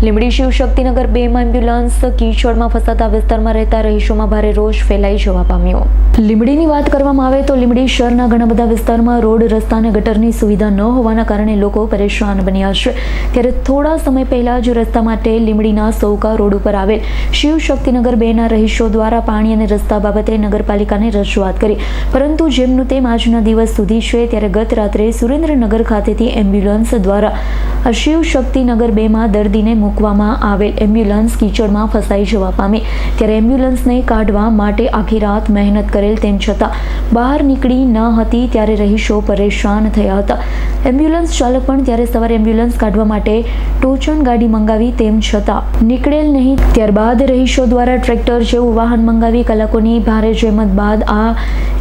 Limbdi શિવશક્તિનગર 2 ambulance કીચડમાં ફસાતા વિસ્તારમાં રહેતા રહીશોમાં ભારે રોષ ફેલાઈ જવા પામ્યો। લીંબડીની વાત કરવામાં આવે તો લીંબડી શહેરના ઘણા બધા વિસ્તારમાં રોડ રસ્તા અને ગટરની સુવિધા ન હોવાના કારણે લોકો પરેશાન બન્યા છે। ત્યારે થોડા સમય પહેલા જ રસ્તા માટે લીંબડીના સૌકા રોડ ઉપર આવેલ શિવશક્તિનગર 2ના રહીશો દ્વારા પાણી અને રસ્તા બાબતે નગરપાલિકાને રજૂઆત કરી, પરંતુ જેમનું તેમ આજના દિવસ સુધી છે। ત્યારે ગત રાત્રે સુરેન્દ્રનગર ખાતેથી એમ્બ્યુલન્સ દ્વારા શિવશક્તિનગર 2માં દર્દીને મૂકવામાં આવેલ એમ્બ્યુલન્સ કીચડમાં ફસાઈ જવા પામી। ત્યારે એમ્બ્યુલન્સને કાઢવા માટે આખી રાત મહેનત કરેલ તેમ છતાં બહાર નીકળી ન હતી। ત્યારે રહીશો પરેશાન થયા હતા। એમ્બ્યુલન્સ ચાલક પણ ત્યારે સવારે એમ્બ્યુલન્સ કાઢવા માટે ટોચન ગાડી મંગાવી તેમ છતાં નીકળેલ નહીં। ત્યારબાદ રહીશો દ્વારા ટ્રેક્ટર જેવું વાહન મંગાવી કલાકોની ભારે જહેમત બાદ આ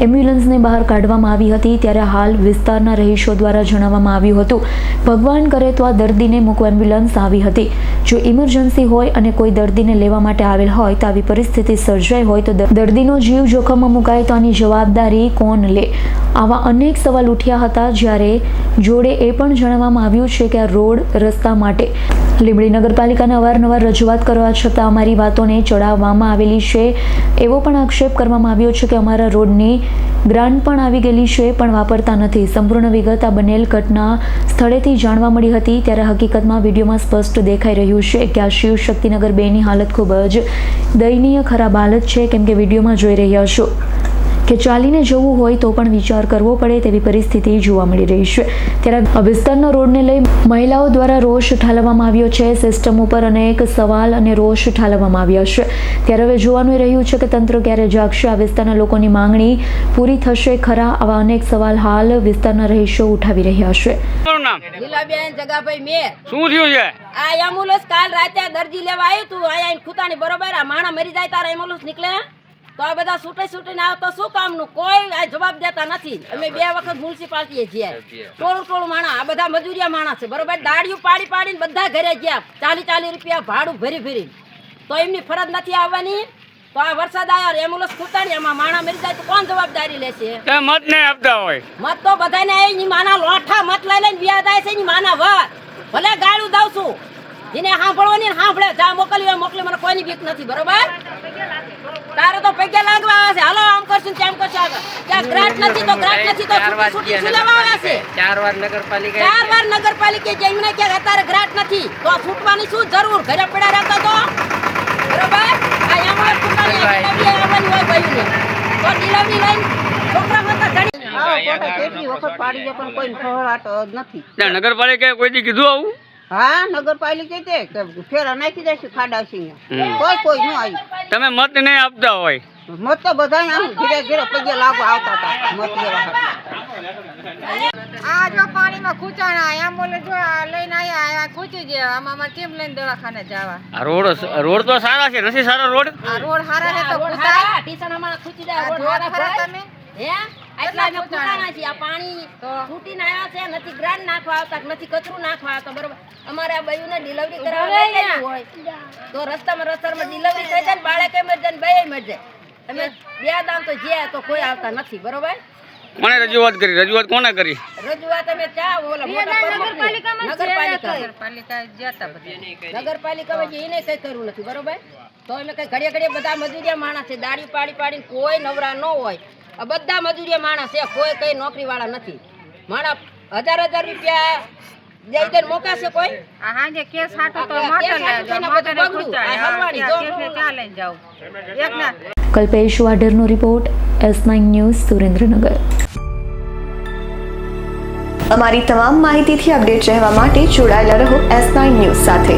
એમ્બ્યુલન્સને બહાર કાઢવામાં આવી હતી। ત્યારે હાલ વિસ્તારના રહીશો દ્વારા જણાવવામાં આવ્યું હતું, ભગવાન કરે તો આ દર્દીને મૂકવા એમ્બ્યુલન્સ આવી હતી। જો ઇમરજન્સી હોય અને કોઈ દર્દીને લેવા માટે આવેલ હોય તો આવી પરિસ્થિતિ સર્જાઈ હોય તો દર્દીનો જીવ જોખમમાં મુકાય તો આની જવાબદારી કોણ લે? આવા અનેક સવાલ ઉઠ્યા હતા। જ્યારે જોડે એ પણ જણાવવામાં આવ્યું છે કે આ રોડ રસ્તા માટે લીંબડી નગરપાલિકાને અવારનવાર રજૂઆત કરવા છતાં અમારી વાતોને ચડાવવામાં આવેલી છે। એવો પણ આક્ષેપ કરવામાં આવ્યો છે કે અમારા રોડની ગ્રાન્ટ પણ આવી ગયેલી છે પણ વાપરતા નથી। સંપૂર્ણ વિગત આ બનેલ ઘટના સ્થળેથી જાણવા મળી હતી। ત્યારે હકીકતમાં વિડીયોમાં સ્પષ્ટ દેખાઈ રહ્યું છે કે આ શિવશક્તિનગર 2ની હાલત ખૂબ જ દયનીય ખરાબ હાલત છે, કેમ કે વિડીયોમાં જોઈ રહ્યા છો કે ચાલીને જવું હોય તો પણ વિચાર કરવો પડે તેવી પરિસ્થિતિ જોવા મળી રહી છે। ત્યારે આ વિસ્તારના રોડને લઈ મહિલાઓ દ્વારા રોષ ઠાલવવામાં આવ્યો છે। સિસ્ટમ ઉપર અનેક સવાલ અને રોષ ઠાલવવામાં આવ્યા છે। ત્યારે હવે જોવાનું રહ્યું છે કે તંત્ર ક્યારે જાગશે, આ વિસ્તારના લોકોની માંગણી પૂરી થશે ખરા? આવા અનેક સવાલ હાલ વિસ્તારના રહીશો ઉઠાવી રહ્યા છે। લીલાબેન જગાભાઈ મેર શું થયું છે? આ એમ્બ્યુલન્સ કાલ રાતે દર્દી લેવા આવ્યું તું અહીંયા ખૂતાની બરોબર આ માણા મરી જાય તારા એમ્બ્યુલન્સ નીકળે તો આ બધા છૂટીને આવ તો શું કામનું? કોઈ આ જવાબ દેતા નથી। અમે 2 વખત મ્યુનિસિપાલિટીએ ગયા, ટોળું માણા, આ બધા મજૂરિયા માણસ છે બરોબર, દાડિયું પાડીને બધા ઘરે ગયા, 40 રૂપિયા ભાડું ભરી તો એમની ફરજ નથી આવવાની। તો આ વરસાદ આવ્યો એમ્બ્યુલન્સ ખૂતાની એમાં માણા મરી જાય તો કોણ જવાબદારી લેશે? મત નહીં આપતા હોય મત તો બધાને એની માના લોઠા મત લઈને વ્યાજ આવે છે, એની માના વાત ભલે ગાળું દઉં છું, જેને સાંભળવાની સાંભળે, જા મોકલી મોકલી, મને કોઈની બીક નથી બરોબર। તારે તો પૈસા લાગવા આવે છે, હાલો આમ કરશું તેમ કરશું, ત્યાં ગ્રાન્ટ નથી તો છૂટી લેવા આવે છે। 4 વાર નગરપાલિકા જેમને કે અત્યારે ગ્રાન્ટ નથી તો છૂટવાની શું જરૂર? ઘરે પડ્યા રહેતા તો બરોબર। આ એમાં છૂટવાની આવવાની હોય ભાઈને તો ડિલિવરી લઈને છોકરા હતા ઘણી કેટલી વખત પાડી દે પણ કોઈ ખવડાતો નથી। નગરપાલિકાએ કોઈ દી કીધું આવું? હા, નગરપાલિકા કે ફેરા નાખી દેશે ખાડા છે, કોઈ ન આવી। તમે મત નહીં આપતા હોય? મત તો બધા ધીરે પગે લાગુ આવતા હતા મત લેવા। આ જો પાણીમાં ખૂંચાણા એમ્બ્યુલન્સ જો લઈને આયા ખૂંચી ગયા, આમાં કેમ લઈને દવાખાને જવા? આ રોડ તો સારા છે, નથી સારા રોડ? આ રોડ સારા છે તો ખૂંચાય ટીસણામાં ખૂંચી જાય રોડ સારા તમે હે એટલા અમે ખૂંચાણા છે। આ પાણી ફૂટીને આવ્યા છે, નથી ગ્રાન્ટ નાખવા આવતા, નથી કચરું નાખવા આવતા બરોબર। અમારે આ બયુને ડિલિવરી કરાવવાની હોય તો રસ્તામાં ડિલિવરી થઈ જાય ને બાળક મરી જાય ને બે મરી જાય, અમે 2 દામ તો જ્યાં તો કોઈ આવતા નથી બરોબર। કોને રજૂઆત કરી? રજૂઆત કોને કરી? રજૂઆત અમે ચા ઓલા નગરપાલિકામાં એને કઈ કરવું નથી બરોબર। તો અમે કઈ ઘડીએ બધા મજૂરિયા માણસ છે, દાડી પાડીને કોઈ નવરા ન હોય, આ બધા મજૂરિયા માણસ છે, કોઈ કઈ નોકરી વાળા નથી। માણા 1000 રૂપિયા દઈ મોકાશે કોઈ? હા જે કેસ હાટો તો મોટો ચાલે જાવ। કલ્પેશ વાઢેરનો રિપોર્ટ, S9 ન્યૂઝ, સુરેન્દ્રનગર। અમારી તમામ માહિતીથી અપડેટ રહેવા માટે જોડાયેલા રહો S9 ન્યૂઝ સાથે।